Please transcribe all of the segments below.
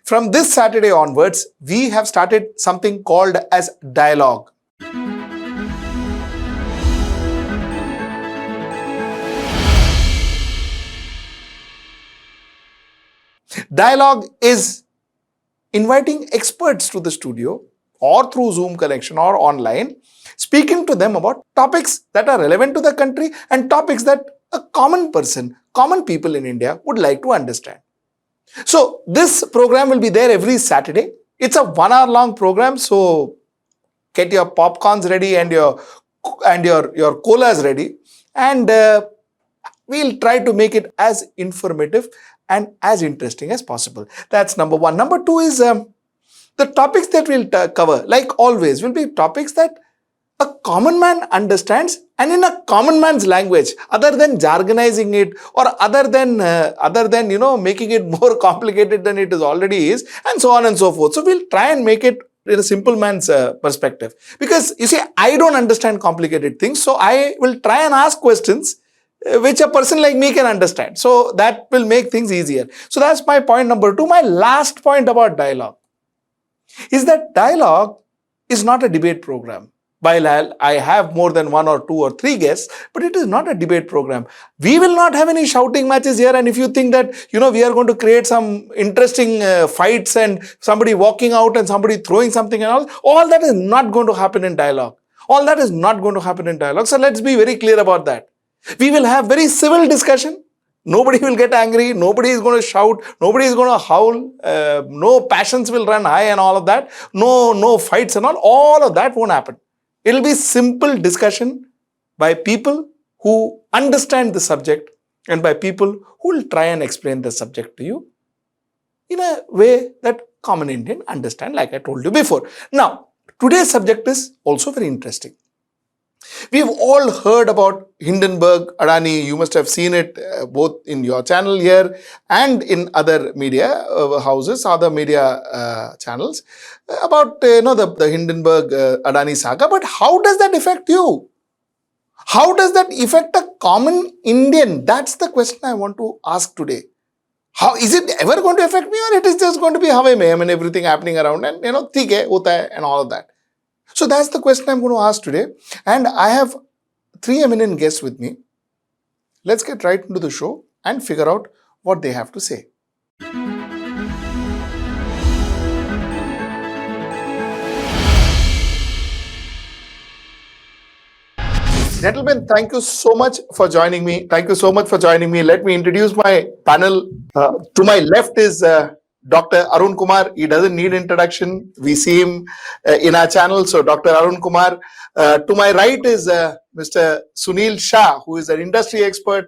From this Saturday onwards, we have started something called as dialogue. Dialogue is inviting experts to the studio or through Zoom connection or online, speaking to them about topics that are relevant to the country and topics that a common person, common people in India would like to understand. So this program will be there every Saturday. It's a 1 hour long program, so get your popcorns ready and your colas ready, and we'll try to make it as informative and as interesting as possible. That's number one. Number two is the topics that we'll cover, like always, will be topics that a common man understands and in a common man's language, other than jargonizing it or other than making it more complicated than it already is, and so on and so forth. So we'll try and make it in a simple man's perspective, because you see, I don't understand complicated things, so I will try and ask questions which a person like me can understand. So that will make things easier. So that's my point number two. My last point about dialogue is that dialogue is not a debate program. While I have more than 1 or 2 or 3 guests, but it is not a debate program. We will not have any shouting matches here, and if you think that, we are going to create some interesting fights and somebody walking out and somebody throwing something and all that is not going to happen in dialogue. All that is not going to happen in dialogue. So let's be very clear about that. We will have very civil discussion. Nobody will get angry. Nobody is going to shout. Nobody is going to howl. No passions will run high and all of that. No fights and all. All of that won't happen. It will be simple discussion by people who understand the subject and by people who will try and explain the subject to you in a way that common Indian understand, like I told you before. Now, today's subject is also very interesting. We've all heard about Hindenburg-Adani. You must have seen it both in your channel here and in other media houses, other media channels, about the Hindenburg-Adani Saga. But how does that affect you? How does that affect a common Indian? That's the question I want to ask today. How is it ever going to affect me, or it is just going to be hawa mein, and everything happening around and theek hai, hota hai, and all of that? So that's the question I'm going to ask today, and I have 3 eminent guests with me. Let's get right into the show and figure out what they have to say. Gentlemen, thank you so much for joining me. Let me introduce my panel. To my left is Dr. Arun Kumar. He doesn't need introduction. We see him in our channel. So Dr. Arun Kumar. To my right is Mr. Sunil Shah, who is an industry expert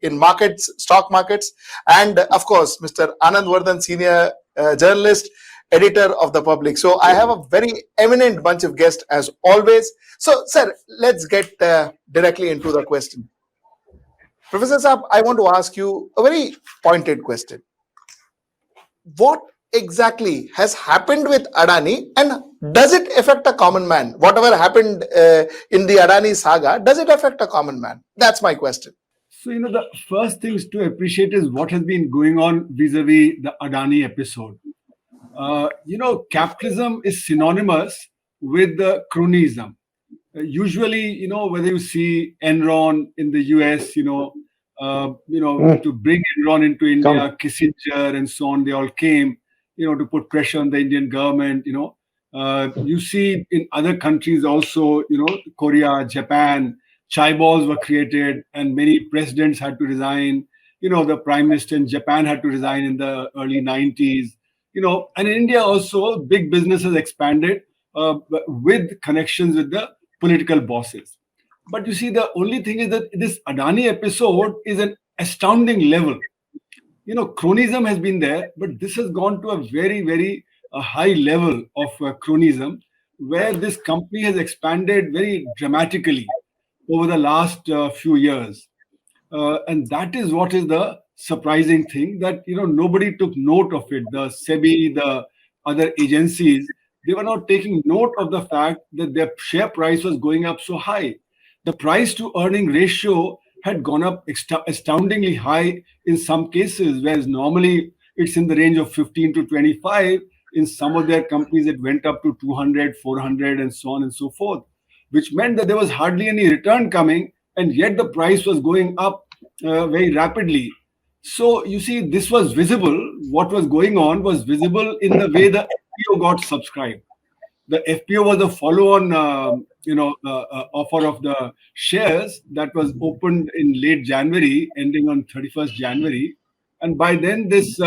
in markets, stock markets. And of course, Mr. Anand Vardhan, senior journalist, editor of The Public. So I have a very eminent bunch of guests as always. So sir, let's get directly into the question. Professor Saab, I want to ask you a very pointed question. What exactly has happened with Adani, and does it affect a common man? Whatever happened in the Adani saga, does it affect a common man? That's my question. So, the first things to appreciate is what has been going on vis-a-vis the Adani episode. Capitalism is synonymous with the cronyism. Usually, whether you see Enron in the US, to bring Enron into India, Kissinger and so on, they all came, to put pressure on the Indian government, you see in other countries also, Korea, Japan, chai balls were created and many presidents had to resign. The prime minister in Japan had to resign in the early 90s, and in India also big businesses expanded with connections with the political bosses. But you see, the only thing is that this Adani episode is an astounding level. Cronyism has been there, but this has gone to a very, very high level of cronyism, where this company has expanded very dramatically over the last few years. And that is what is the surprising thing, that, nobody took note of it. The SEBI, the other agencies, they were not taking note of the fact that their share price was going up so high. The price to earning ratio had gone up astoundingly high in some cases, whereas normally it's in the range of 15 to 25. In some of their companies, it went up to 200, 400, and so on and so forth, which meant that there was hardly any return coming, and yet the price was going up very rapidly. So you see, this was visible. What was going on was visible in the way the FPO got subscribed. The FPO was a follow-on, offer of the shares that was opened in late January, ending on 31st January. And by then, this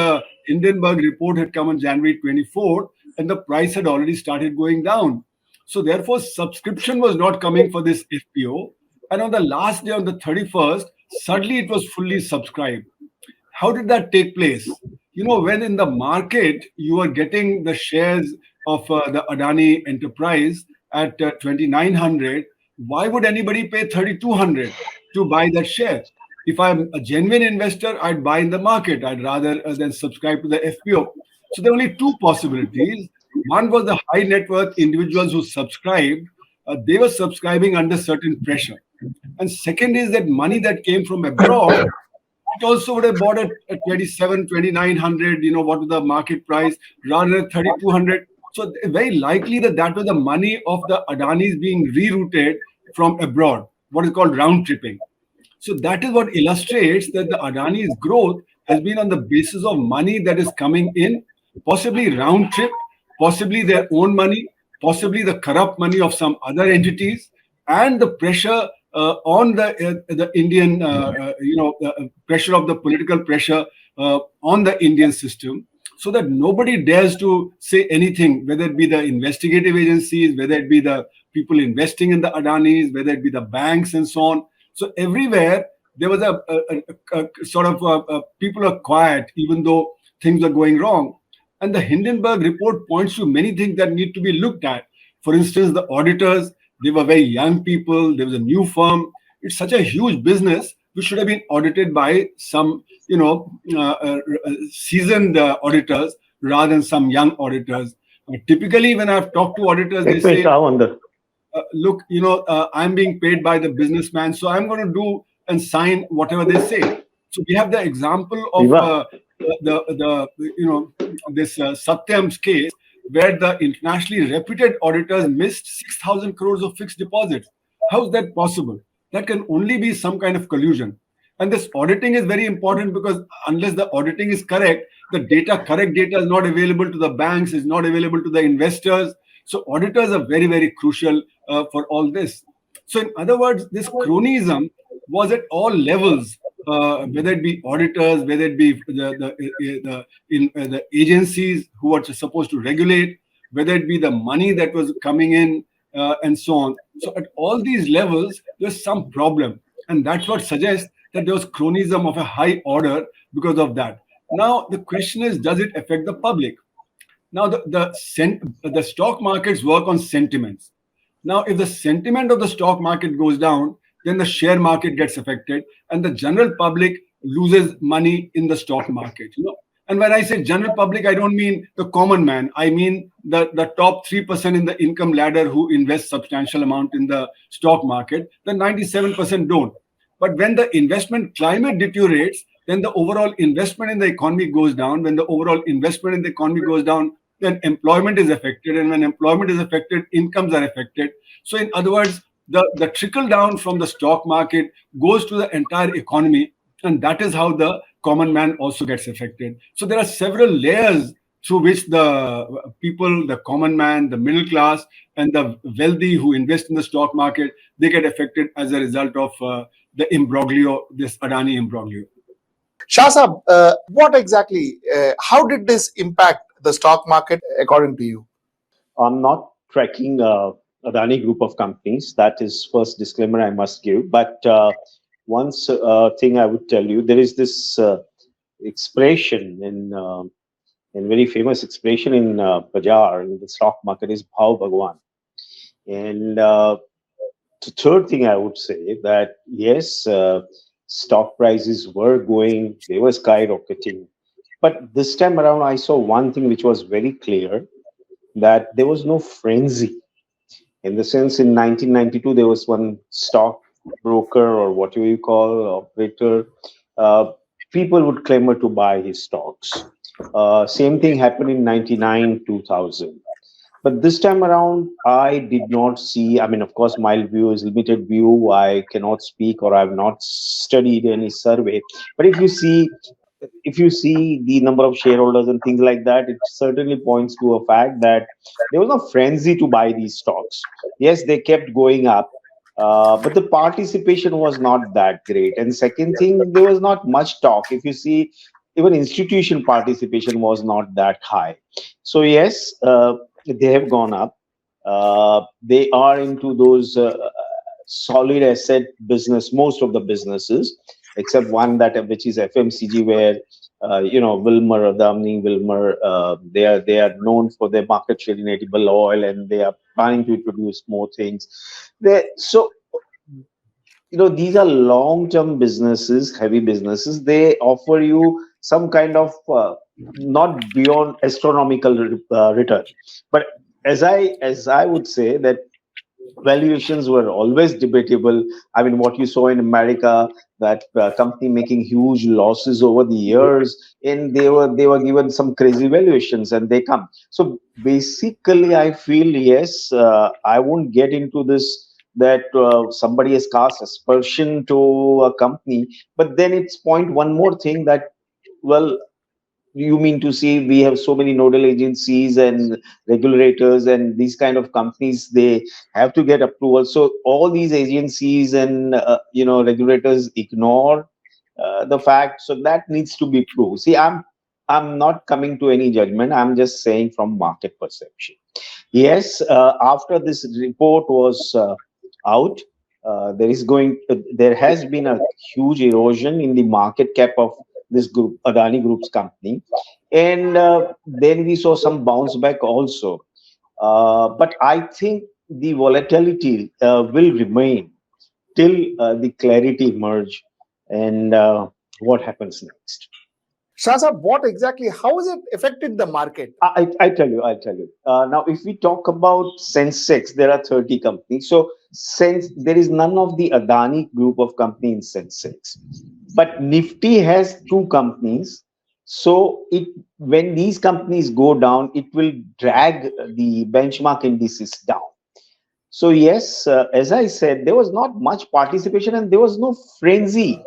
Hindenburg report had come on January 24th, and the price had already started going down. So therefore, subscription was not coming for this FPO. And on the last day, on the 31st, suddenly it was fully subscribed. How did that take place? When in the market you are getting the shares of the Adani enterprise at 2,900, why would anybody pay 3,200 to buy that share? If I'm a genuine investor, I'd buy in the market. I'd rather than subscribe to the FPO. So there are only two possibilities. One was the high net worth individuals who subscribed. They were subscribing under certain pressure. And second is that money that came from abroad, it also would have bought at 27, 2,900, what was the market price, rather than 3,200. So very likely that was the money of the Adanis being rerouted from abroad, what is called round tripping. So that is what illustrates that the Adani's growth has been on the basis of money that is coming in, possibly round trip, possibly their own money, possibly the corrupt money of some other entities, and the pressure on the Indian, pressure of the political pressure on the Indian system, so that nobody dares to say anything, whether it be the investigative agencies, whether it be the people investing in the Adanis, whether it be the banks and so on. So everywhere there was a sort of people are quiet, even though things are going wrong. And the Hindenburg report points to many things that need to be looked at. For instance, the auditors, they were very young people. There was a new firm. It's such a huge business which should have been audited by some, seasoned auditors rather than some young auditors. Typically, when I've talked to auditors, they say, look, I'm being paid by the businessman, so I'm going to do and sign whatever they say. So we have the example of this Satyam's case, where the internationally reputed auditors missed 6,000 crores of fixed deposits. How is that possible? That can only be some kind of collusion. And this auditing is very important, because unless the auditing is correct, the correct data is not available to the banks, is not available to the investors. So auditors are very, very crucial for all this. So in other words, this cronyism was at all levels, whether it be auditors, whether it be the agencies who are supposed to regulate, whether it be the money that was coming in, and so on. So at all these levels, there's some problem. And that's what suggests that there was cronyism of a high order because of that. Now, the question is, does it affect the public? Now, the stock markets work on sentiments. Now, if the sentiment of the stock market goes down, then the share market gets affected, and the general public loses money in the stock market. And when I say general public, I don't mean the common man. I mean the top 3% in the income ladder who invest substantial amount in the stock market. The 97% don't. But when the investment climate deteriorates, then the overall investment in the economy goes down. When the overall investment in the economy goes down, then employment is affected. And when employment is affected, incomes are affected. So in other words, the trickle down from the stock market goes to the entire economy. And that is how the common man also gets affected. So there are several layers through which the people, the common man, the middle class, and the wealthy who invest in the stock market, they get affected as a result of the imbroglio, this Adani imbroglio. Shah Sahab, what exactly, how did this impact the stock market according to you? I'm not tracking Adani group of companies. That is first disclaimer I must give. But one thing I would tell you, there is this expression in very famous expression in Bajar, in the stock market, is Bhav Bhagwan. And the third thing I would say that yes, stock prices were going, they were skyrocketing. But this time around, I saw one thing which was very clear, that there was no frenzy. In the sense, in 1992, there was one stock broker, or whatever you call operator. People would clamor to buy his stocks. Same thing happened in 99, 2000. But this time around, I did not see. I mean, of course, my view is limited view. I cannot speak, or I've not studied any survey. But if you see the number of shareholders and things like that, it certainly points to a fact that there was no frenzy to buy these stocks. Yes, they kept going up, but the participation was not that great. And second thing, there was not much talk. If you see, even institution participation was not that high. So yes, they have gone up. They are into those solid asset business. Most of the businesses, except one that which is FMCG, where Wilmer, Adani, Wilmer, they are known for their market share in edible oil, and they are planning to introduce more things. So these are long-term businesses, heavy businesses. They offer you some kind of not beyond astronomical return. But as I would say that valuations were always debatable. I mean, what you saw in America, that company making huge losses over the years, and they were given some crazy valuations, and they come. So basically, I feel yes, I won't get into this that somebody has cast aspersion to a company, but then it's point one more thing that, well, you mean to say we have so many nodal agencies and regulators and these kind of companies, they have to get approval, so all these agencies and regulators ignore the fact, so that needs to be proved. See, I'm not coming to any judgment, I'm just saying from market perception. Yes, after this report was out, there has been a huge erosion in the market cap of this group, Adani Group's company, and then we saw some bounce back also. But I think the volatility will remain till the clarity emerge, and what happens next. Shah Sahab, what exactly, how has it affected the market? I tell you, I'll tell you. Now, if we talk about Sensex, there are 30 companies. So, since there is none of the Adani group of companies in Sensex, but Nifty has two companies. So, when these companies go down, it will drag the benchmark indices down. So, yes, as I said, there was not much participation and there was no frenzy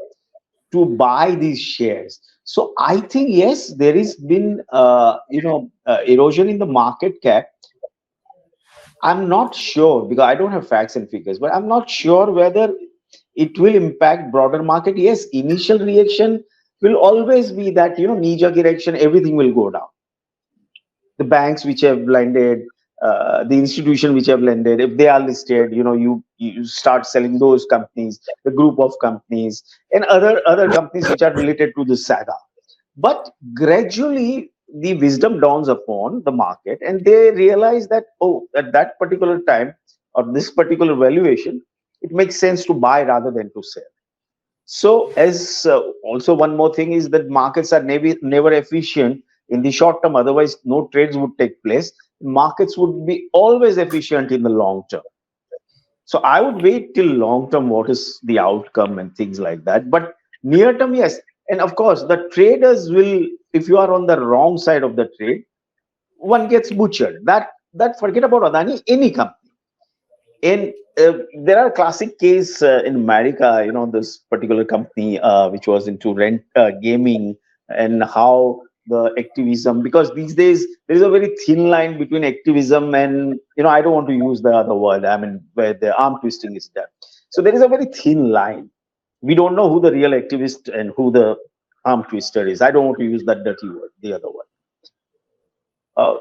to buy these shares. So I think yes, there has been erosion in the market cap. I'm not sure because I don't have facts and figures, but I'm not sure whether it will impact broader market. Yes, initial reaction will always be that knee-jerk reaction, everything will go down. The banks which have lended, the institution which have lended, if they are listed, you start selling those companies, the group of companies, and other companies which are related to the saga. But gradually, the wisdom dawns upon the market, and they realize that at that particular time or this particular valuation, it makes sense to buy rather than to sell. So, as also one more thing is that markets are never efficient in the short term. Otherwise, no trades would take place. Markets would be always efficient in the long term. So, I would wait till long term. What is the outcome and things like that. But near term, yes. And of course, the traders will. If you are on the wrong side of the trade, one gets butchered. That forget about Adani, any company. And there are classic case in America, this particular company which was into rent gaming, and how the activism, because these days there is a very thin line between activism and, I don't want to use the other word, I mean, where the arm twisting is done. So there is a very thin line. We don't know who the real activist and who the arm twister is. I don't want to use that dirty word, the other one.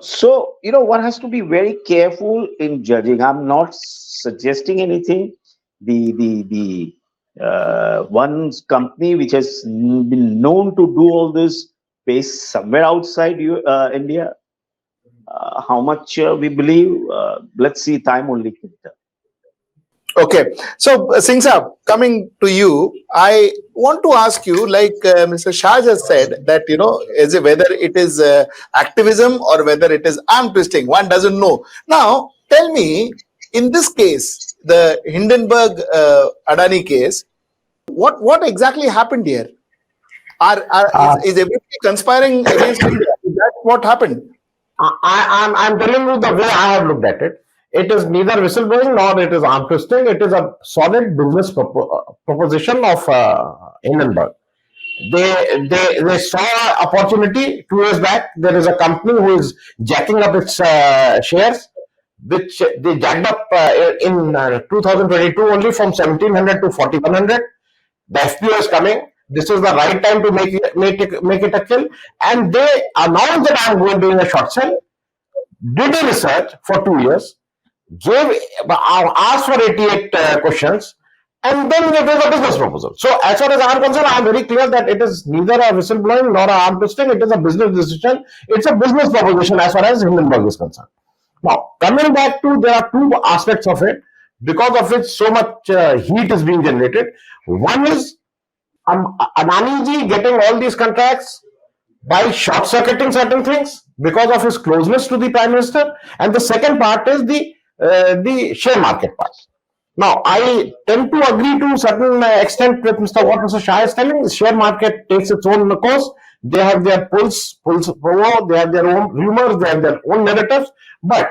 So, one has to be very careful in judging. I'm not suggesting anything. The one company which has been known to do all this based somewhere outside India. How much we believe? Let's see. Time only can tell. Okay, so Singh Saab, coming to you, I want to ask you, like Mr. Shah just said, that whether it is activism or whether it is arm twisting, one doesn't know. Now, tell me, in this case, the Hindenburg-Adani case, what exactly happened here? Is everybody conspiring against India? what happened? I'm telling you the way I have looked at it. It is neither whistleblowing nor it is arm twisting. It is a solid business proposition of Hindenburg. They saw opportunity 2 years back. There is a company who is jacking up its shares, which they jacked up in 2022 only from 1700 to 4100. The FPO is coming. This is the right time to make it a kill. And they announced that I'm going doing a short sell. Did a research for 2 years, asked for 88 questions, and then it was a business proposal. So as far as I'm concerned, I'm very clear that it is neither a whistleblowing nor an arm twisting. It is a business decision. It's a business proposition as far as Hindenburg is concerned. Now, coming back to, there are two aspects of it because of which so much heat is being generated. One is Adani getting all these contracts by short-circuiting certain things because of his closeness to the Prime Minister. And the second part is the share market part. Now, I tend to agree to a certain extent with what Mr. Shah is telling. The share market takes its own course. They have their pulse, they have their own rumors, they have their own narratives. But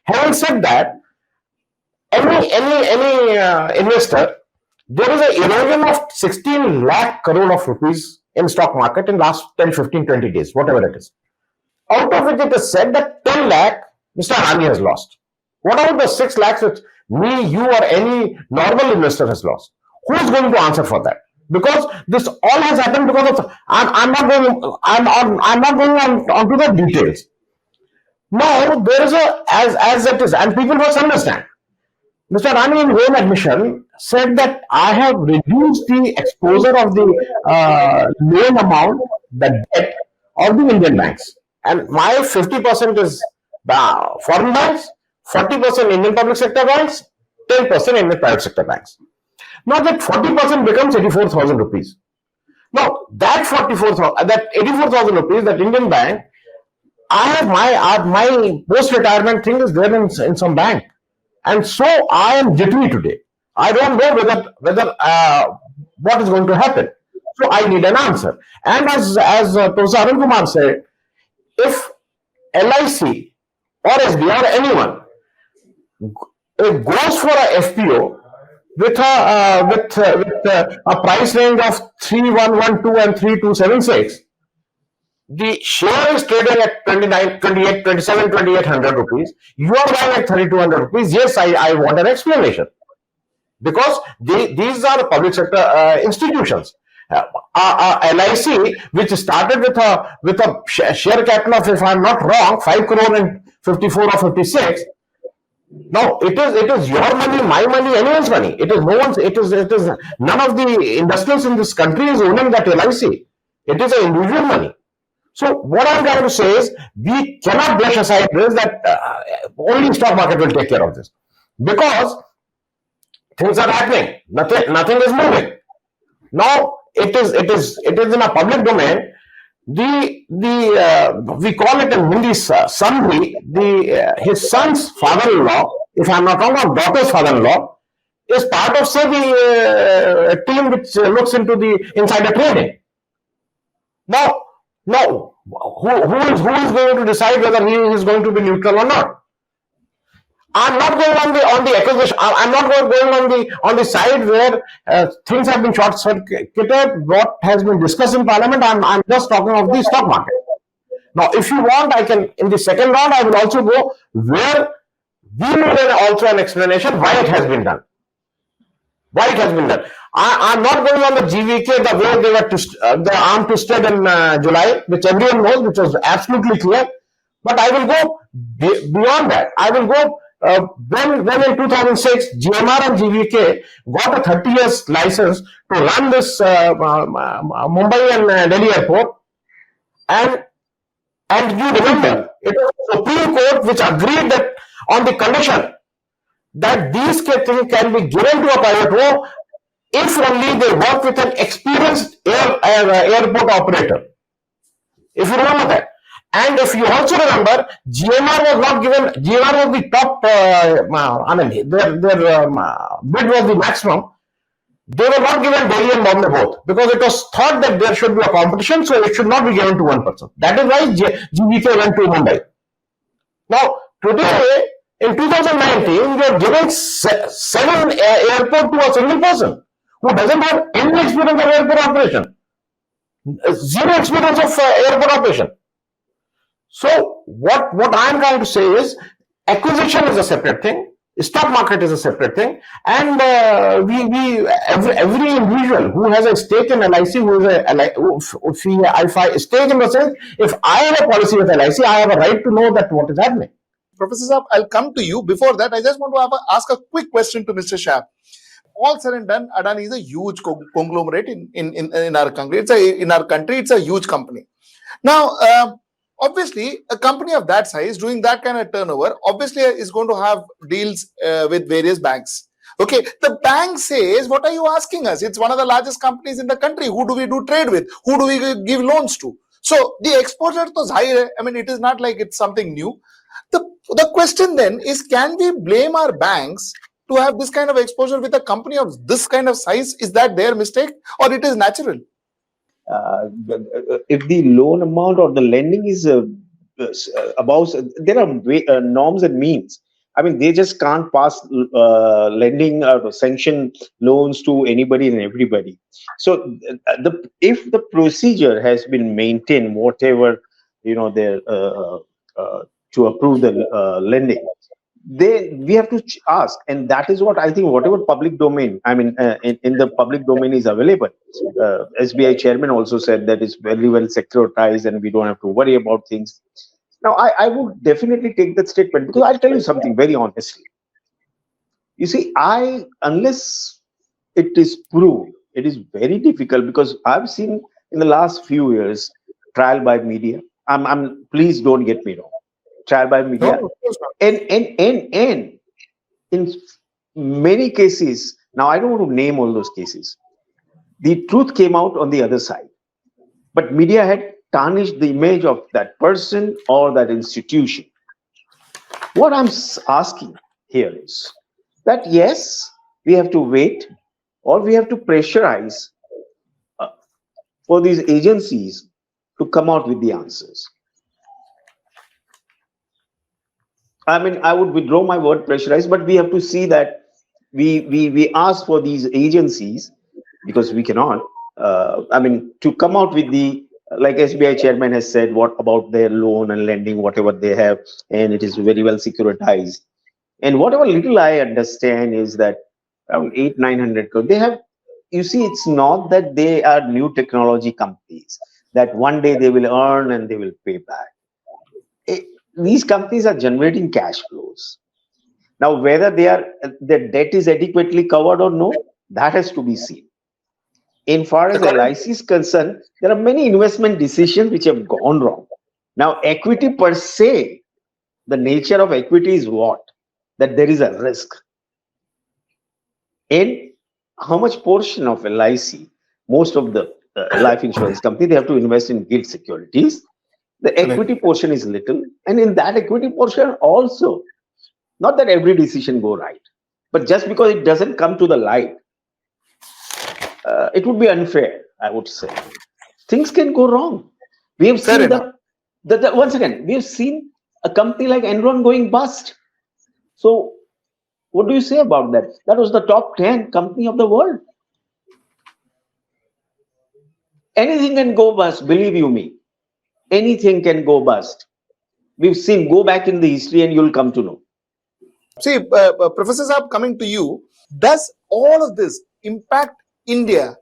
having said that, any investor, there is an erosion of 16 lakh crore of rupees in stock market in last 10, 15, 20 days, whatever it is. Out of which it is said that 10 lakh Mr. Adani has lost. What about the 6 lakhs which me, you, or any normal investor has lost? Who is going to answer for that? Because this all has happened because of. I'm not going on to the details. Now there is as it is, and people must understand. Mr. Adani, in own admission, said that I have reduced the exposure of the loan amount, the debt of the Indian banks, and my 50% is the foreign banks, 40% Indian public sector banks, 10% Indian private sector banks. Now that 40% becomes 84,000 rupees. Now that 84,000 rupees, that Indian bank, I have my post-retirement thing is there in some bank. And so I am jittery today. I don't know whether what is going to happen. So I need an answer. And as Prof Arun Kumar said, if LIC or SBI or anyone goes for a FPO with a price range of 3112 and 3276, the share is trading at 2,800 rupees. You are buying at 3,200 rupees. Yes, I want an explanation. Because these are public sector institutions. LIC, which started with a share capital of, if I'm not wrong, 5 crore in 54 or 56. Now it is your money, my money, anyone's money. It is no one's. It is none of the industrials in this country is owning that LIC. It is an individual money. So what I'm trying to say is, we cannot brush aside this, that only stock market will take care of this, because things are happening. Nothing is moving. Now it is in a public domain. We call it in Hindi Sandhi. His son's father-in-law, if I'm not wrong, or daughter's father-in-law, is part of, say, the team which looks into the insider trading. Now, who is going to decide whether he is going to be neutral or not? I'm not going on the acquisition. I'm not going on the side where things have been short-circuited. What has been discussed in Parliament? I'm just talking of the stock market. Now, if you want, I can, in the second round, I will also go where we need also an explanation why it has been done. Why it has been done. I'm not going on the GVK, the way they were the arm twisted in July, which everyone knows, which was absolutely clear. But I will go beyond that. I will go when in 2006, GMR and GVK got a 30 years license to run this Mumbai and Delhi airport. And you remember, it was the Supreme Court which agreed that on the condition that these things can be given to a private row if only they work with an experienced airport operator. If you remember that. And if you also remember, GMR was not given, GMR was the top, their bid was the maximum. They were not given Delhi and Bombay both because it was thought that there should be a competition, so it should not be given to one person. That is why GVK went to Mumbai. Now, today, in 2019, you are giving seven airport to a single person who doesn't have any experience of airport operation, zero experience of airport operation. So, what I am trying to say is, acquisition is a separate thing. Stock market is a separate thing, and every individual who has a stake in LIC, if I stake in the sense, if I have a policy with LIC, I have a right to know that what is happening. Professor Saab, I'll come to you. Before that, I just want to ask a quick question to Mr. Shah. All said and done, Adani is a huge conglomerate in our country. It's a huge company. Now, obviously, a company of that size doing that kind of turnover obviously is going to have deals with various banks. Okay, the bank says, what are you asking us? It's one of the largest companies in the country. Who do we do trade with? Who do we give loans to? So the exposure to high, I mean, it is not like it's something new. The question then is, can we blame our banks to have this kind of exposure with a company of this kind of size? Is that their mistake or it is natural? If the loan amount or the lending is above, there are norms and means. I mean, they just can't pass lending or sanction loans to anybody and everybody. So, if the procedure has been maintained, whatever their to approve the lending, we have to ask, and that is what I think. Whatever public domain, I mean, in the public domain is available. SBI chairman also said that it's very well securitized, and we don't have to worry about things. Now, I would definitely take that statement, because I'll tell you something very honestly. You see, unless it is proved, it is very difficult, because I've seen in the last few years trial by media. Please don't get me wrong. Trial by media, and in many cases, now I don't want to name all those cases, the truth came out on the other side, but media had tarnished the image of that person or that institution. What I'm asking here is that, yes, we have to wait, or we have to pressurize for these agencies to come out with the answers. I mean, I would withdraw my word pressurize, but we have to see that we ask for these agencies, because we cannot, to come out with the, like SBI chairman has said, what about their loan and lending, whatever they have, and it is very well securitized. And whatever little I understand is that around 800-900 crore, they have, you see, it's not that they are new technology companies, that one day they will earn and they will pay back. These companies are generating cash flows. Now, whether their debt is adequately covered or no, that has to be seen. In far as LIC is concerned, there are many investment decisions which have gone wrong. Now, equity per se, the nature of equity is what? That there is a risk. And how much portion of LIC, most of the life insurance company, they have to invest in gilt securities. The equity portion is little, and in that equity portion also, not that every decision go right, but just because it doesn't come to the light, it would be unfair, I would say. Things can go wrong. We have seen once again, we have seen a company like Enron going bust. So, what do you say about that? That was the top 10 company of the world. Anything can go bust, believe you me. Anything can go bust. We've seen, go back in the history and you'll come to know. See, Professor Saab, coming to you, does all of this impact India,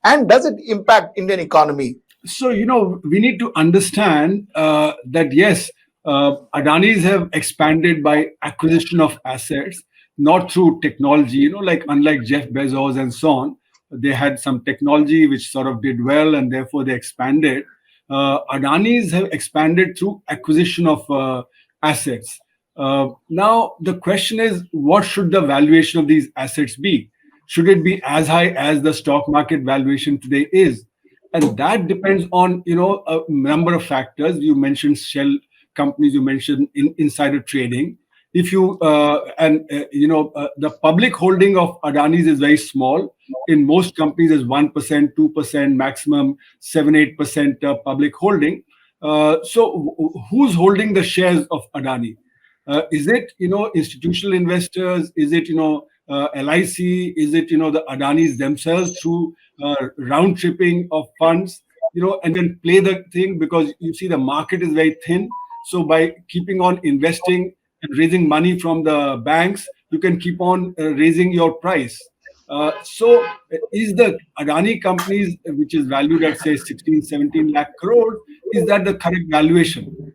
and does it impact Indian economy? So, we need to understand that, yes, Adanis have expanded by acquisition of assets, not through technology, like unlike Jeff Bezos and so on. They had some technology which sort of did well, and therefore they expanded. Adanis have expanded through acquisition of assets. Now, the question is, what should the valuation of these assets be? Should it be as high as the stock market valuation today is? And that depends on, a number of factors. You mentioned shell companies, you mentioned insider trading. If you the public holding of Adani's is very small. In most companies, is 1%, 2%, maximum 7-8% public holding. So who's holding the shares of Adani? Is it institutional investors? Is it LIC? Is it the Adanis themselves through round tripping of funds? And then play the thing, because you see the market is very thin. So by keeping on investing and raising money from the banks, you can keep on raising your price. So is the Adani companies, which is valued at say 16, 17 lakh crore, is that the correct valuation?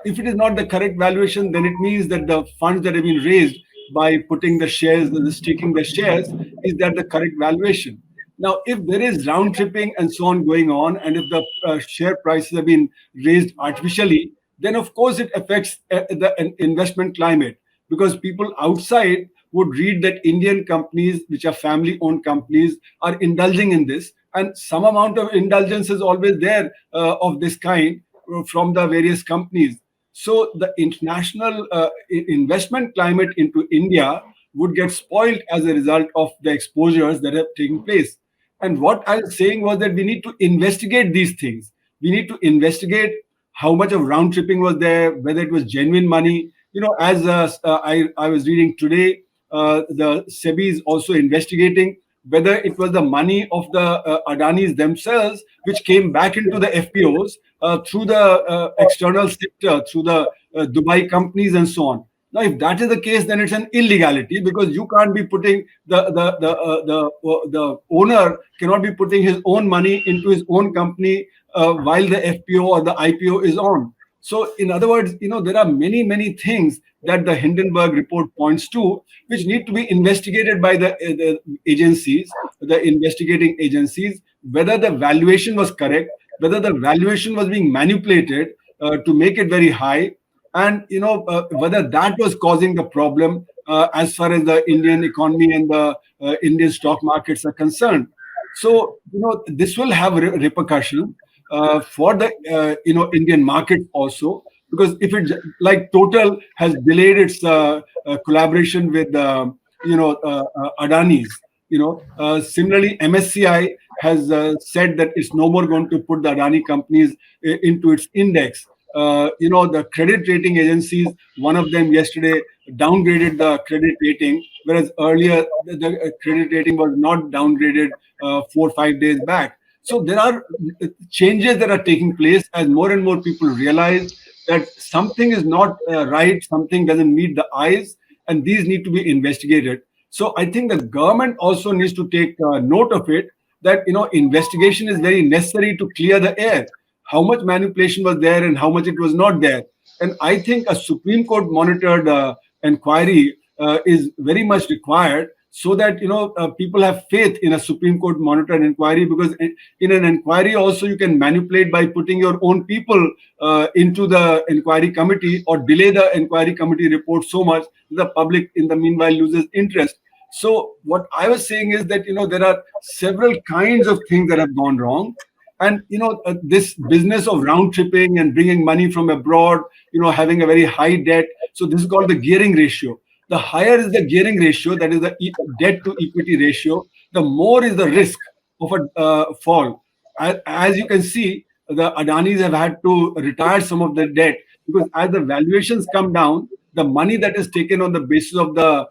If it is not the correct valuation, then it means that the funds that have been raised by putting the shares, staking the shares, is that the correct valuation? Now, if there is round tripping and so on going on, and if the share prices have been raised artificially, then of course it affects the investment climate, because people outside would read that Indian companies, which are family-owned companies, are indulging in this, and some amount of indulgence is always there of this kind from the various companies. So the international investment climate into India would get spoiled as a result of the exposures that have taken place. And what I was saying was that we need to investigate these things. We need to investigate how much of round tripping was there, whether it was genuine money. As I was reading today, the SEBI is also investigating whether it was the money of the Adanis themselves which came back into the FPOs through the external sector, through the Dubai companies and so on. Now, if that is the case, then it's an illegality, because you can't be putting the owner cannot be putting his own money into his own company while the FPO or the IPO is on. So, in other words, there are many things that the Hindenburg report points to, which need to be investigated by the agencies, the investigating agencies, whether the valuation was correct, whether the valuation was being manipulated to make it very high, and whether that was causing the problem as far as the Indian economy and the Indian stock markets are concerned. So this will have repercussions for the Indian market also, because if it, like Total has delayed its collaboration with Adani's, similarly MSCI has said that it's no more going to put the Adani companies into its index. The credit rating agencies, one of them yesterday downgraded the credit rating, whereas earlier the credit rating was not downgraded 4 or 5 days back. So there are changes that are taking place as more and more people realize that something is not right, something doesn't meet the eyes, and these need to be investigated. So I think the government also needs to take note of it, that investigation is very necessary to clear the air. How much manipulation was there and how much it was not there. And I think a Supreme Court monitored inquiry is very much required, so that people have faith in a Supreme Court monitored inquiry, because in an inquiry also you can manipulate by putting your own people into the inquiry committee, or delay the inquiry committee report so much that the public in the meanwhile loses interest. So what I was saying is that there are several kinds of things that have gone wrong. And this business of round tripping and bringing money from abroad, having a very high debt. So this is called the gearing ratio. The higher is the gearing ratio, that is the debt to equity ratio, the more is the risk of a fall. As you can see, the Adanis have had to retire some of their debt, because as the valuations come down, the money that is taken on the basis of the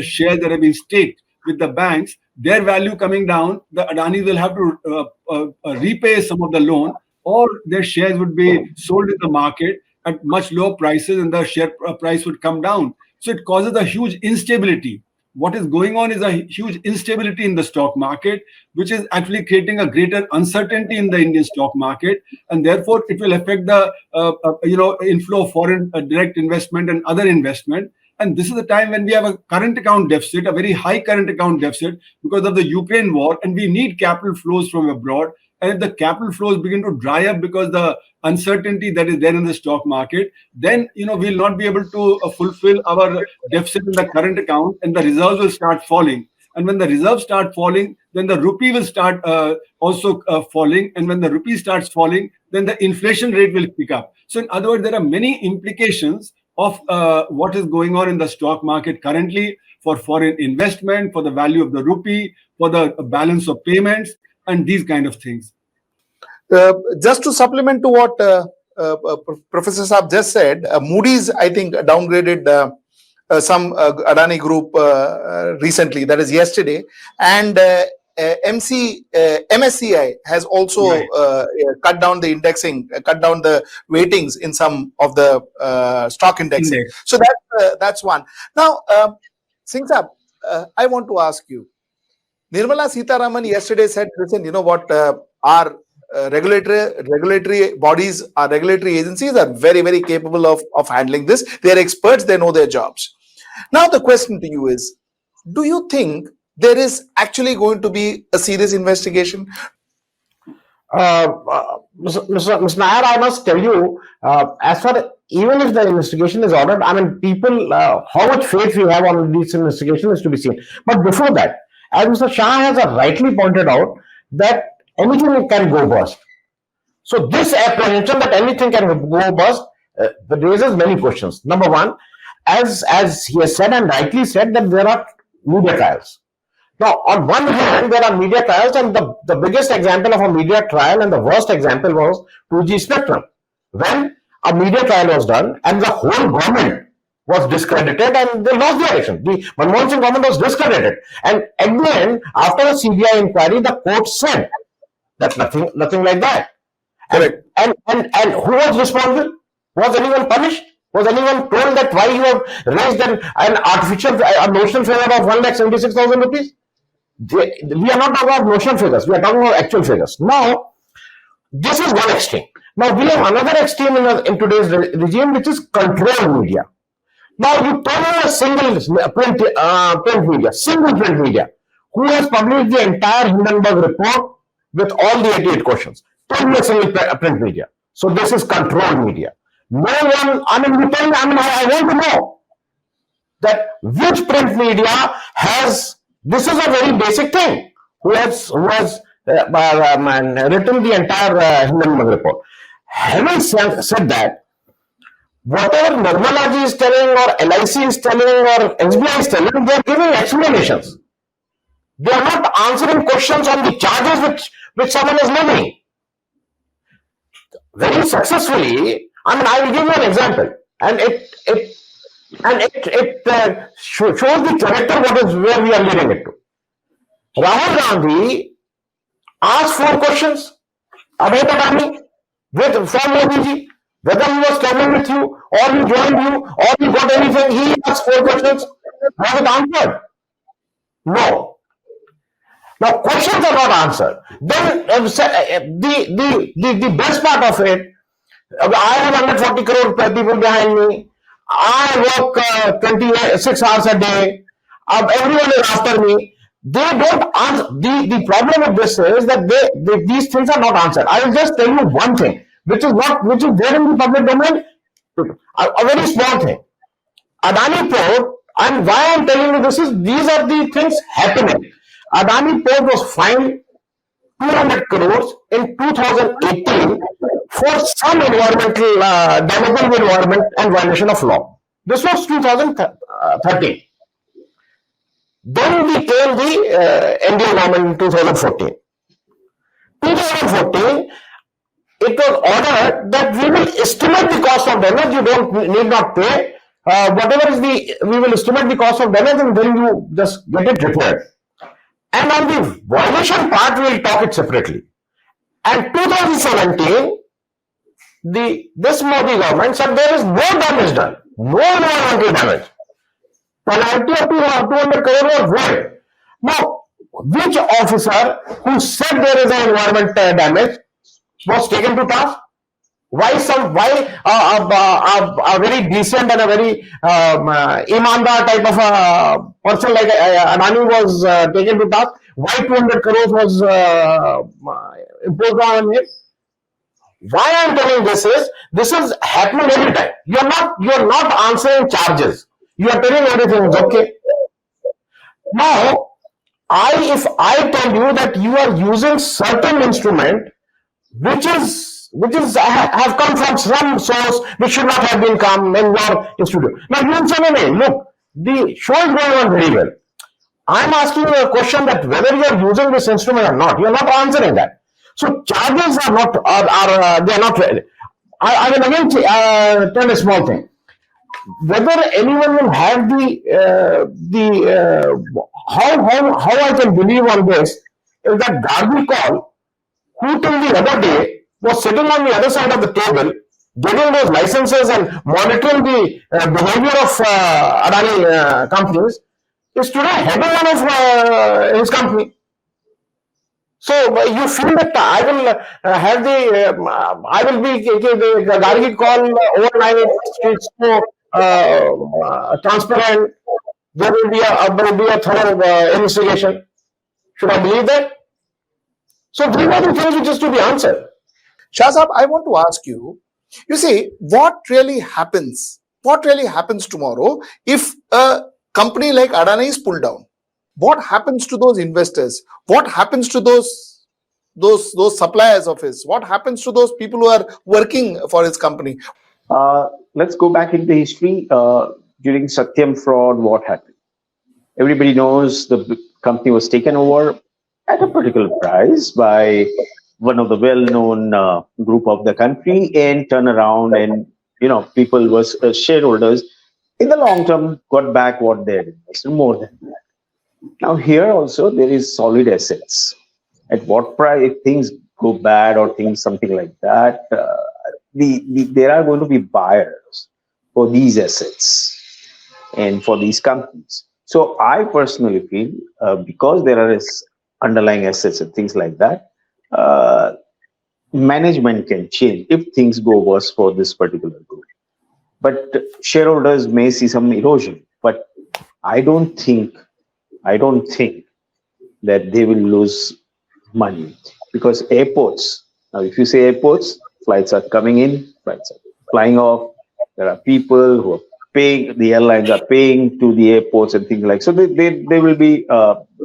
shares that have been staked with the banks, their value coming down, the Adani will have to repay some of the loan, or their shares would be sold in the market at much lower prices, and the share price would come down. So it causes a huge instability. What is going on is a huge instability in the stock market, which is actually creating a greater uncertainty in the Indian stock market, and therefore it will affect the inflow of foreign direct investment and other investment. And this is the time when we have a current account deficit, a very high current account deficit, because of the Ukraine war, and we need capital flows from abroad. And if the capital flows begin to dry up because the uncertainty that is there in the stock market, then we'll not be able to fulfill our deficit in the current account, and the reserves will start falling. And when the reserves start falling, then the rupee will start also falling. And when the rupee starts falling, then the inflation rate will pick up. So in other words, there are many implications of what is going on in the stock market currently, for foreign investment, for the value of the rupee, for the balance of payments, and these kind of things. Just to supplement to what Professor Saab just said, Moody's, I think, downgraded some Adani Group recently, that is yesterday, and MSCI has also cut down the indexing, cut down the weightings in some of the stock indexing. So that's one. Now, Singh Saab, I want to ask you, Nirmala Sitharaman yesterday said, listen, you know what, our regulatory bodies, our regulatory agencies are very, very capable of handling this. They're experts, they know their jobs. Now the question to you is, do you think there is actually going to be a serious investigation? Mr. Nair, I must tell you, as far even if the investigation is ordered, I mean, people, how much faith we have on this investigation is to be seen. But before that, as Mr. Shah has rightly pointed out, that anything can go bust. So this apprehension that anything can go bust raises many questions. Number one, as he has said and rightly said, that there are media trials. Now, on one hand, there are media trials, and the biggest example of a media trial and the worst example was 2G Spectrum, when a media trial was done and the whole government was discredited and they lost the election. The Manmohan Singh government was discredited. And at the end, after a CBI inquiry, the court said that nothing like that. And who was responsible? Was anyone punished? Was anyone told that why you have raised an artificial, a notional figure of 1,76,000 rupees? We are not talking about notional figures. We are talking about actual figures. Now, this is one extreme. Now, we have another extreme in today's regime, which is controlled media. Now, you tell me a single print media, who has published the entire Hindenburg report with all the 88 questions. Tell me a single print media. So, this is controlled media. No one, I want to know that which print media has, this is a very basic thing, who has written the entire Hindenburg report. Having said that, whatever Nirmala ji is telling, or LIC is telling, or SBI is telling, they are giving explanations. They are not answering questions on the charges which someone is levying. Very successfully, I will give you an example, and it shows the character where we are leading it to. Rahul Gandhi asked 4 questions about Adani from Modi ji, whether he was traveling with you, or he joined you, or he got anything. He asked 4 questions. Was it answered? No. Now, questions are not answered. Then the best part of it, I have 140 crore people behind me. I work 26 hours a day. Everyone is after me. They don't answer. The problem with this is that these things are not answered. I will just tell you one thing, which is there in the public domain, a very small thing. Adani Port, and why I am telling you this is, these are the things happening. Adani Port was fined 200 crores in 2018 for some environmental damaging the environment and violation of law. This was 2013. Then we came the Indian government in 2014. 2014, it was ordered that we will estimate the cost of damage. You need not pay. Whatever is we will estimate the cost of damage, and then you just get it repaired. And on the violation part, we will talk it separately. And 2017, this Modi government said there is no damage done, no environmental damage. Penalty of 200 crore was waived. Now, which officer who said there is an environmental damage was taken to task? Why a very decent and a very imandar type of a person like Adani was taken to task? Why 200 crores was imposed on him? Why I am telling this is happening every time. You are not answering charges. You are telling everything is okay. Now, if I tell you that you are using certain instrument which is which is have come from some source which should not have been come in your studio. Now you will say, no, look, the show is going on very well. I'm asking you a question that whether you are using this instrument or not, you are not answering that. So charges are not they are not. I will again tell a small thing. Whether anyone will have how I can believe on this is that Gandhi call, who till the other day was sitting on the other side of the table, getting those licenses and monitoring the behavior of Adani companies, is today heading one of his company. So you feel that I will have I will be the Gargi call overnight. It's so transparent. There will be a thorough investigation. Should I believe that? So these are the things which is to be answered. Shah Sahab, I want to ask you, you see, what really happens tomorrow if a company like Adani is pulled down? What happens to those investors? What happens to those suppliers of his? What happens to those people who are working for his company? Let's go back into history. During Satyam fraud, what happened? Everybody knows the company was taken over at a particular price by one of the well-known group of the country, and turn around and people was shareholders in the long term got back what they had invested, more than that. Now here also there is solid assets. At what price, if things go bad or things something like that, there are going to be buyers for these assets and for these companies. So I personally feel because there are underlying assets and things like that, management can change if things go worse for this particular group. But shareholders may see some erosion. But I don't think that they will lose money, because airports, now if you say airports, flights are coming in, flights are flying off, there are people who are paying, the airlines are paying to the airports and things like, so they will be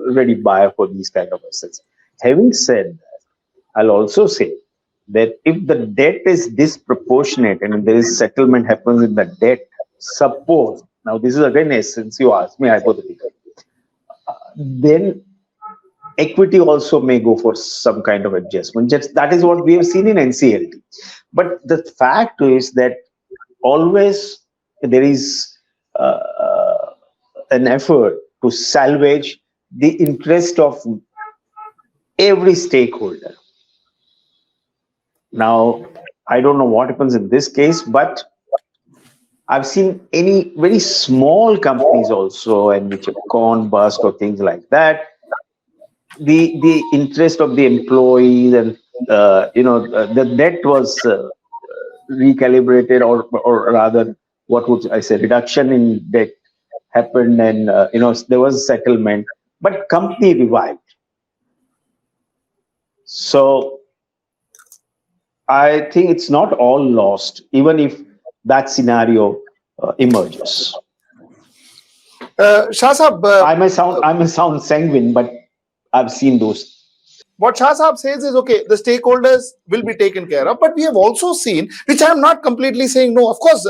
ready buyer for these kind of assets. Having said that, I'll also say that if the debt is disproportionate and if there is settlement happens in the debt, suppose, now this is again since you asked me hypothetically, then equity also may go for some kind of adjustment. Just that is what we have seen in NCLT. But the fact is that always there is an effort to salvage the interest of every stakeholder. Now, I don't know what happens in this case, but I've seen any very small companies also, and which have gone bust or things like that. The interest of the employees and the debt was recalibrated, or rather, what would I say, reduction in debt happened, and there was settlement, but company revived. So I think it's not all lost, even if that scenario emerges. Shah Sahab, I may sound sanguine, but I've seen those. What Shah Sahab says is, okay, the stakeholders will be taken care of, but we have also seen, which I am not completely saying no, of course,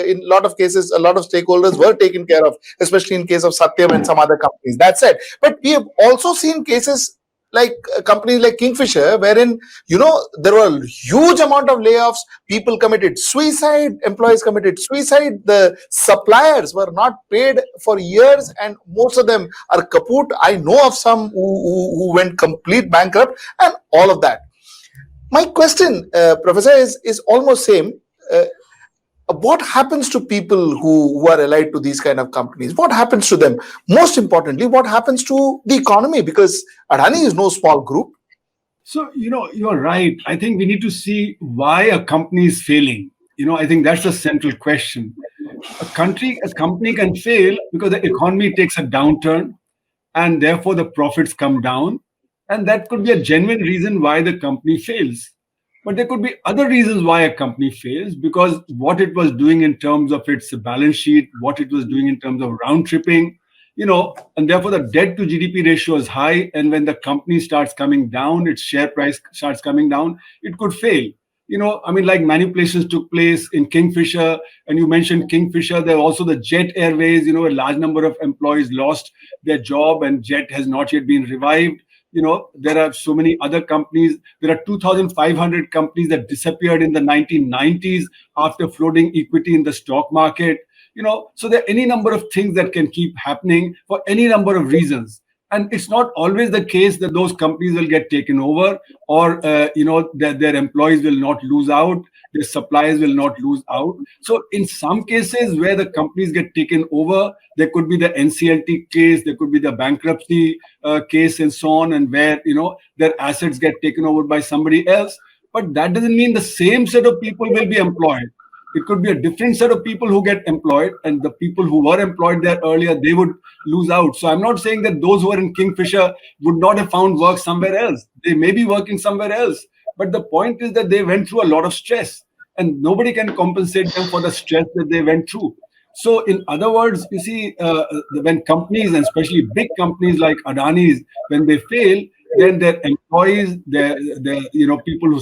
in a lot of cases, a lot of stakeholders were taken care of, especially in case of Satyam and some other companies. That's it. But we have also seen cases like companies like Kingfisher, wherein, there were a huge amount of layoffs, people committed suicide, employees committed suicide, the suppliers were not paid for years, and most of them are kaput. I know of some who went complete bankrupt, and all of that. My question, Professor, is almost same. What happens to people who are allied to these kind of companies? What happens to them? Most importantly, what happens to the economy? Because Adani is no small group. So, you're right. I think we need to see why a company is failing. I think that's the central question. A company can fail because the economy takes a downturn and therefore the profits come down. And that could be a genuine reason why the company fails. But there could be other reasons why a company fails, because what it was doing in terms of its balance sheet, what it was doing in terms of round tripping, and therefore the debt to GDP ratio is high. And when the company starts coming down, its share price starts coming down, it could fail. like manipulations took place in Kingfisher, and you mentioned Kingfisher. There are also the Jet Airways. A large number of employees lost their job, and Jet has not yet been revived. There are so many other companies. There are 2,500 companies that disappeared in the 1990s after floating equity in the stock market. So there are any number of things that can keep happening for any number of reasons. And it's not always the case that those companies will get taken over, or their employees will not lose out, their suppliers will not lose out. So in some cases where the companies get taken over, there could be the NCLT case, there could be the bankruptcy case, and so on, and where their assets get taken over by somebody else. But that doesn't mean the same set of people will be employed. It could be a different set of people who get employed, and the people who were employed there earlier, they would lose out. So I'm not saying that those who are in Kingfisher would not have found work somewhere else. They may be working somewhere else. But the point is that they went through a lot of stress, and nobody can compensate them for the stress that they went through. So in other words, you see, when companies, and especially big companies like Adani's, when they fail, then their employees, their people who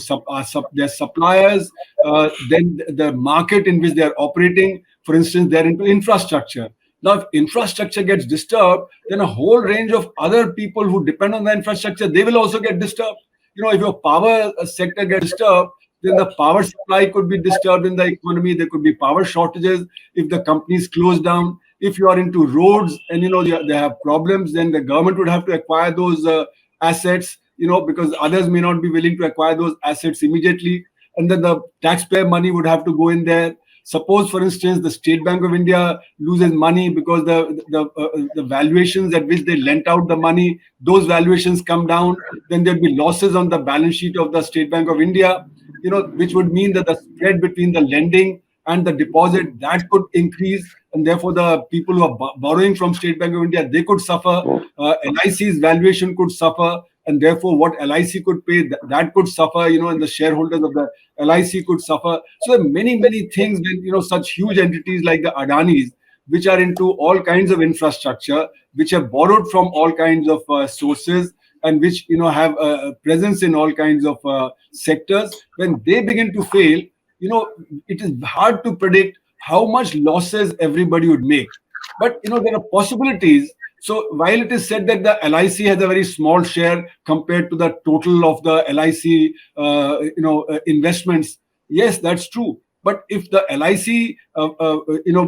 their suppliers, then the market in which they are operating, for instance, they're into infrastructure. Now, if infrastructure gets disturbed, then a whole range of other people who depend on the infrastructure, they will also get disturbed. If your power sector gets disturbed, then the power supply could be disturbed in the economy. There could be power shortages if the companies close down. If you are into roads and they have problems, then the government would have to acquire those assets, because others may not be willing to acquire those assets immediately, and then the taxpayer money would have to go in there. Suppose, for instance, the State Bank of India loses money because the valuations at which they lent out the money, those valuations come down, then there'll be losses on the balance sheet of the State Bank of India, which would mean that the spread between the lending and the deposit, that could increase, and therefore the people who are borrowing from State Bank of India, they could suffer. LIC's valuation could suffer, and therefore what LIC could pay, that could suffer, and the shareholders of the LIC could suffer. So there are many things when such huge entities like the Adani's, which are into all kinds of infrastructure, which have borrowed from all kinds of sources, and which have a presence in all kinds of sectors, when they begin to fail, it is hard to predict how much losses everybody would make. But there are possibilities. So while it is said that the LIC has a very small share compared to the total of the LIC investments, yes, that's true. But if the LIC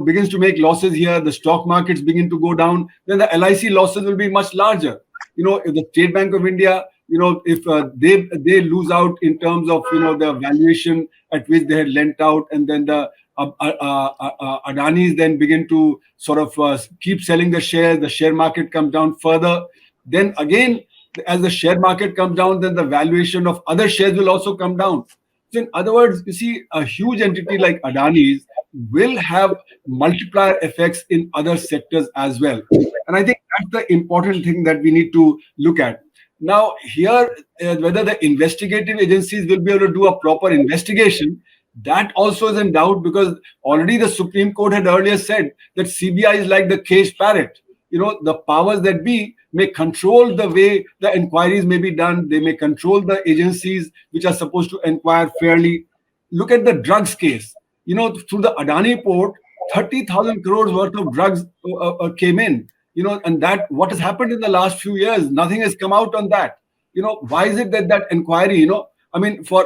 begins to make losses here, the stock markets begin to go down, then the LIC losses will be much larger. If the State Bank of India, if they lose out in terms of the valuation at which they had lent out, and then the Adani's then begin to sort of keep selling the shares, the share market comes down further. Then again, as the share market comes down, then the valuation of other shares will also come down. So in other words, you see, a huge entity like Adani's will have multiplier effects in other sectors as well. And I think that's the important thing that we need to look at. Now, here, whether the investigative agencies will be able to do a proper investigation, that also is in doubt, because already the Supreme Court had earlier said that CBI is like the caged parrot. The powers that be may control the way the inquiries may be done. They may control the agencies which are supposed to inquire fairly. Look at the drugs case. Through the Adani port, 30,000 crores worth of drugs came in. And that what has happened in the last few years, nothing has come out on that. Why is it that inquiry, for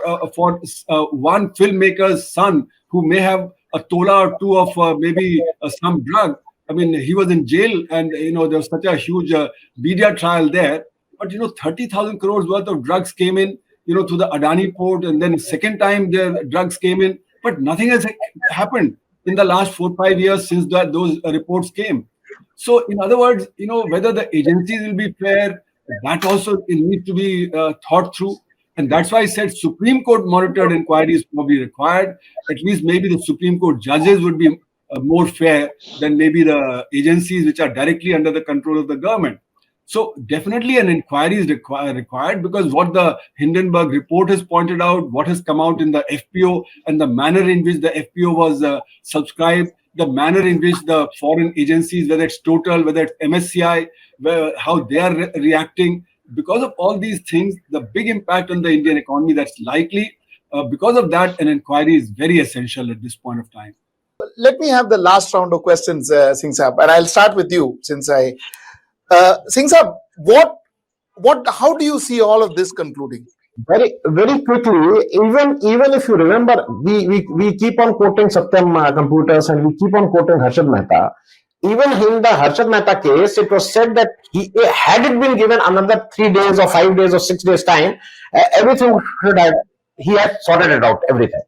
one filmmaker's son who may have a tola or two of maybe some drug, he was in jail, and there was such a huge media trial there. But 30,000 crores worth of drugs came in, to the Adani port, and then second time the drugs came in, but nothing has happened in the last 4-5 years since those reports came. So, in other words, whether the agencies will be fair, that also needs to be thought through. And that's why I said Supreme Court monitored inquiry is probably required. At least maybe the Supreme Court judges would be more fair than maybe the agencies which are directly under the control of the government. So definitely an inquiry is required, because what the Hindenburg report has pointed out, what has come out in the FPO, and the manner in which the FPO was subscribed, the manner in which the foreign agencies, whether it's Total, whether it's MSCI, how they are reacting. Because of all these things, the big impact on the Indian economy that's likely, because of that, an inquiry is very essential at this point of time. Let me have the last round of questions, Singh Saab, and I'll start with you since Singh Saab, how do you see all of this concluding? Very, very quickly, even if you remember, we keep on quoting Satyam Computers and we keep on quoting Harshad Mehta. Even in the Harshad Mehta case, it was said that had it been given another 3 days or 5 days or 6 days time, everything he had sorted it out, everything.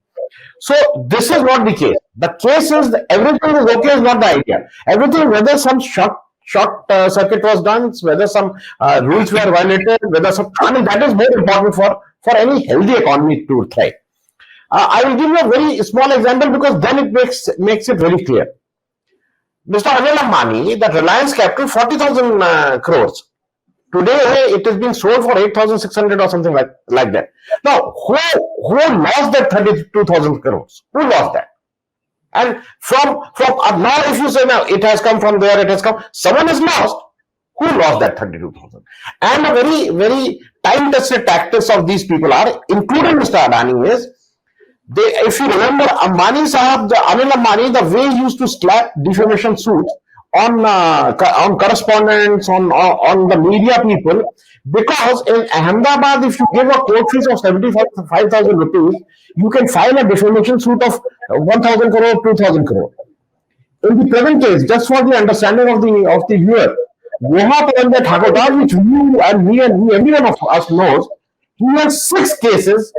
So this is not the case. The case is that everything is okay is not the idea. Everything, whether some short circuit was done, whether some rules were violated, whether some, I mean, that is more important for any healthy economy to thrive. I will give you a very small example because then it makes it very clear. Mr. Anil Ambani, that Reliance Capital, 40,000 crores. Today, it is being sold for 8,600 or something like that. Now, who lost that 32,000 crores? Who lost that? And from now, if you say now it has come from there, it has come, someone has lost. Who lost that 32,000? And a very, very time-tested tactics of these people are, including Mr. Adani, is if you remember, Ambani Sahab, Anil Ambani, the way he used to slap defamation suits on correspondents, on the media people, because in Ahmedabad, if you give a court fees of 75,000 rupees, you can file a defamation suit of 1,000 crore, 2,000 crore. In the present case, just for the understanding of the viewer, Volatility Thakur, which you and me and everyone of us knows, he has 6 cases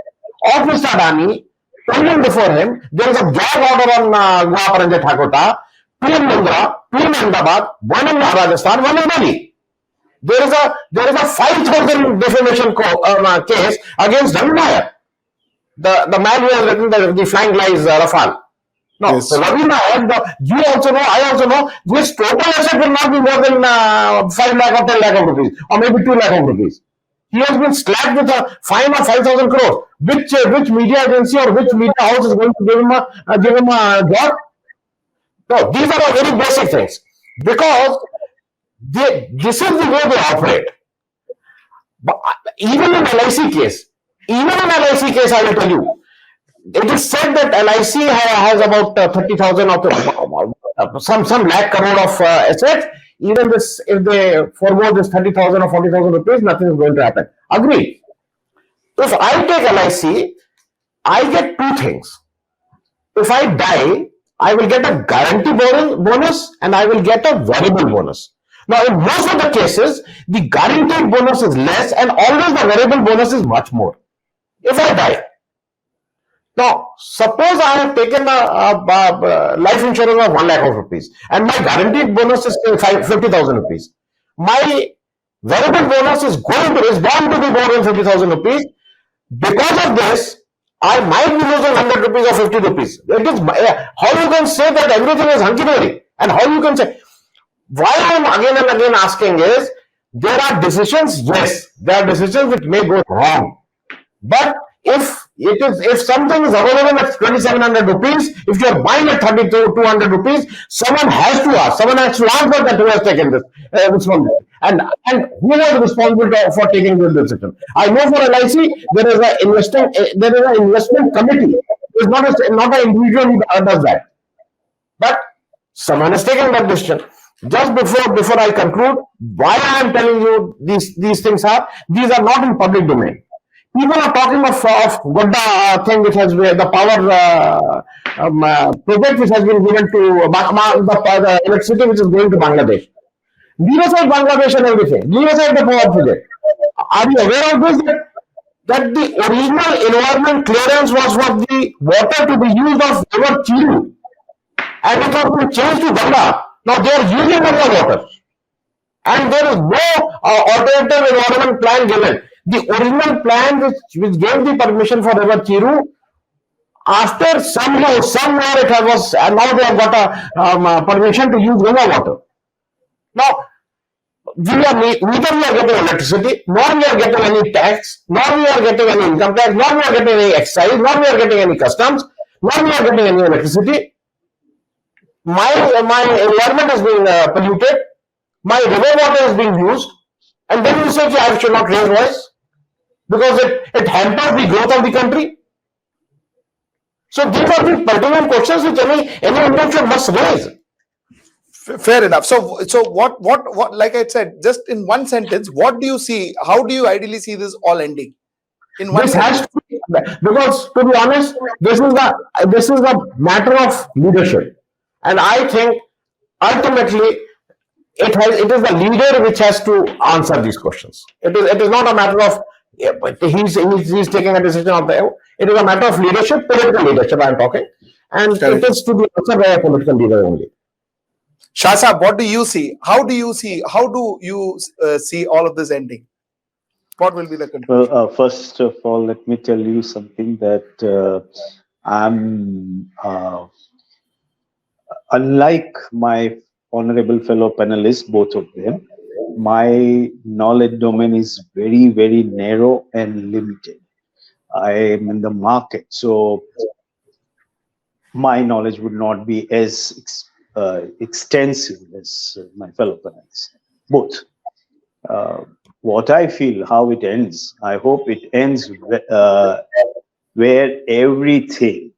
of Mr. Adani pending before him. There is a gag order on Volatility Thakur, 2 in Mundra, 2 in Ahmedabad, 1 in Rajasthan, 1 in Delhi. There is a 5,000 defamation case against Nair, the man who has written the Flying Lies Rafale. No, yes. So Ravi Nair, you also know, I also know, this total asset will not be more than 5 lakh or 10 lakh of rupees, or maybe 2 lakh of rupees. He has been slapped with a fine of 5,000 crores. Which media agency or which media house is going to give him a job? No, these are all very basic things, because this is the way they operate. But even in LIC case, I will tell you, it is said that LIC has about 30,000 or some lakh crore of assets. Even this, if they forego this 30,000 or 40,000 rupees, nothing is going to happen. Agree. If I take LIC, I get 2 things. If I die, I will get a guarantee bonus and I will get a variable bonus. Now, in most of the cases, the guaranteed bonus is less and always the variable bonus is much more. If I die. Now, suppose I have taken a life insurance of 1 lakh of rupees and my guaranteed bonus is 50,000 rupees. My variable bonus is bound to be more than 50,000 rupees. Because of this, I might be losing 100 rupees or 50 rupees. It is how you can say that everything is hunky-dory, and how you can say. Why I am again and again asking is, there are decisions, yes, there are decisions which may go wrong. But if something is available at 2,700 rupees, if you are buying at 200 rupees, someone has to answer that who has taken this responsibility. And who was responsible for taking this decision? I know for LIC there is an investment committee. It's not an individual who does that. But someone has taken that decision. Just before I conclude, why I am telling you these things are, these are not in public domain. People are talking of Godda thing, which has the power project which has been given to the electricity which is going to Bangladesh. Leave aside Bangladesh and everything. Leave aside the power project. Are you aware of this? That the original environment clearance was for the water to be used of river Chiru, and it has been changed to Ganga. Now they are using Ganga water, and there is no alternative environment plan given. The original plan which gave the permission for river Chiru, after somewhere it was, now they have got a permission to use Ganga water. Now, neither we are getting electricity, nor we are getting any tax, nor we are getting any income tax, nor we are getting any excise, nor we are getting any customs, nor we are getting any electricity. My environment is being polluted, my river water is being used, and then you say I should not raise voice because it hampers the growth of the country. So these are the pertinent questions which any Indian should must raise. Fair enough. So what? Like I said, just in one sentence, what do you see? How do you ideally see this all ending? In one This sentence. has to be, because to be honest, this is a matter of leadership, and I think ultimately it is the leader which has to answer these questions. It is not a matter of but he's taking a decision of the. It is a matter of leadership, political leadership. I am talking, and Correct. it is to be answered by a political leader only. Shah Sahab, what do you see? How do you see? How do you see all of this ending? What will be the conclusion? Well, first of all, let me tell you something that I'm, unlike my honorable fellow panelists, both of them, my knowledge domain is very, very narrow and limited. I am in the market, so my knowledge would not be as extensive as my fellow panelists, both. What I feel, how it ends, I hope it ends where everything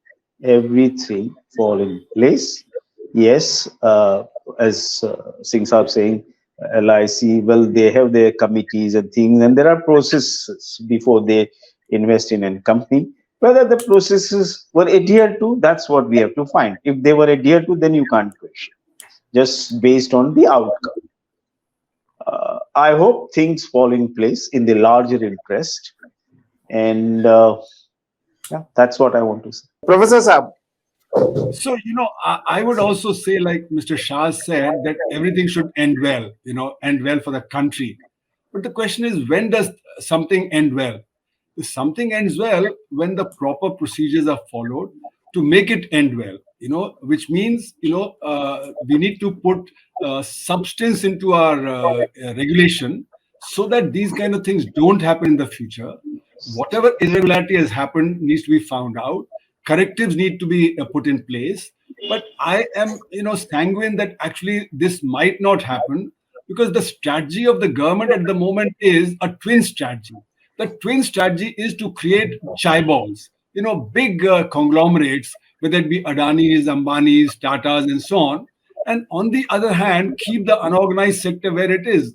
fall in place. Yes, as Singh Saab saying, LIC, well, they have their committees and things, and there are processes before they invest in a company. Whether the processes were adhered to, that's what we have to find. If they were adhered to, then you can't question, just based on the outcome. I hope things fall in place in the larger interest, and yeah, that's what I want to say. Professor Saab. So, I would also say, like Mr. Shah said, that everything should end well, end well for the country. But the question is, when does something end well? Something ends well when the proper procedures are followed to make it end well, which means, we need to put substance into our regulation so that these kind of things don't happen in the future. Whatever irregularity has happened needs to be found out. Correctives need to be put in place. But I am, sanguine that actually this might not happen, because the strategy of the government at the moment is a twin strategy. The twin strategy is to create chai balls, big conglomerates, whether it be Adani's, Ambani's, Tata's, and so on. And on the other hand, keep the unorganized sector where it is,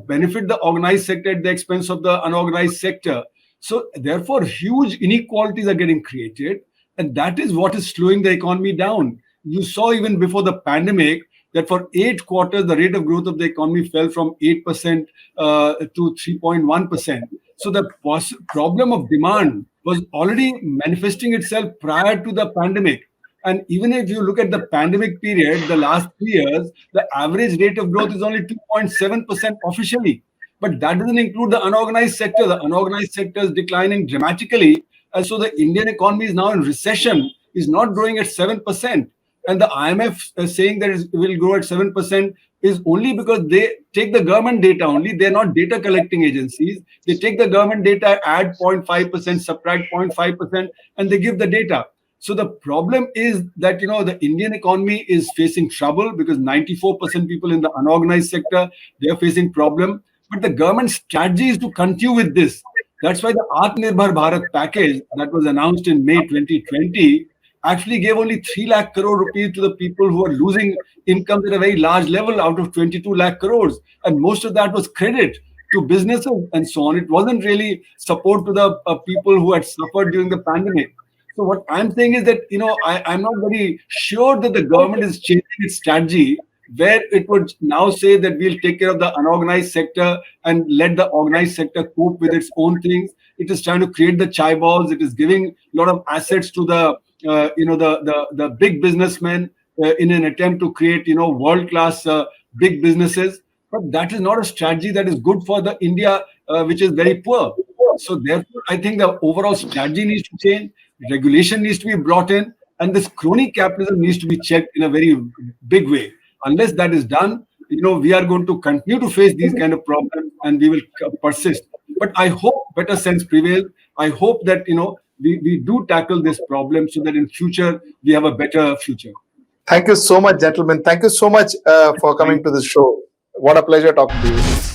benefit the organized sector at the expense of the unorganized sector. So therefore, huge inequalities are getting created. And that is what is slowing the economy down. You saw even before the pandemic that for 8 quarters, the rate of growth of the economy fell from 8% to 3.1%. So the problem of demand was already manifesting itself prior to the pandemic. And even if you look at the pandemic period, the last 3 years, the average rate of growth is only 2.7% officially. But that doesn't include the unorganized sector. The unorganized sector is declining dramatically. And so the Indian economy is now in recession, is not growing at 7%. And the IMF is saying that it will grow at 7% is only because they take the government data only. They're not data collecting agencies. They take the government data, add 0.5%, subtract 0.5%, and they give the data. So the problem is that, the Indian economy is facing trouble because 94% people in the unorganized sector, they're facing problem. But the government strategy is to continue with this. That's why the Atmanirbhar Bharat package that was announced in May 2020 actually gave only 3 lakh crore rupees to the people who are losing incomes at a very large level out of 22 lakh crores. And most of that was credit to businesses and so on. It wasn't really support to the people who had suffered during the pandemic. So what I'm saying is that, I'm not very sure that the government is changing its strategy, where it would now say that we'll take care of the unorganized sector and let the organized sector cope with its own things. It is trying to create the chai balls. It is giving a lot of assets to the, the big businessmen in an attempt to create, world-class big businesses. But that is not a strategy that is good for the India, which is very poor. So therefore, I think the overall strategy needs to change. Regulation needs to be brought in, and this crony capitalism needs to be checked in a very big way. Unless that is done, we are going to continue to face these kind of problems, and we will persist. But I hope better sense prevails. I hope that we do tackle this problem so that in future we have a better future. Thank you so much, gentlemen. Thank you so much for coming to this show. What a pleasure talking to you.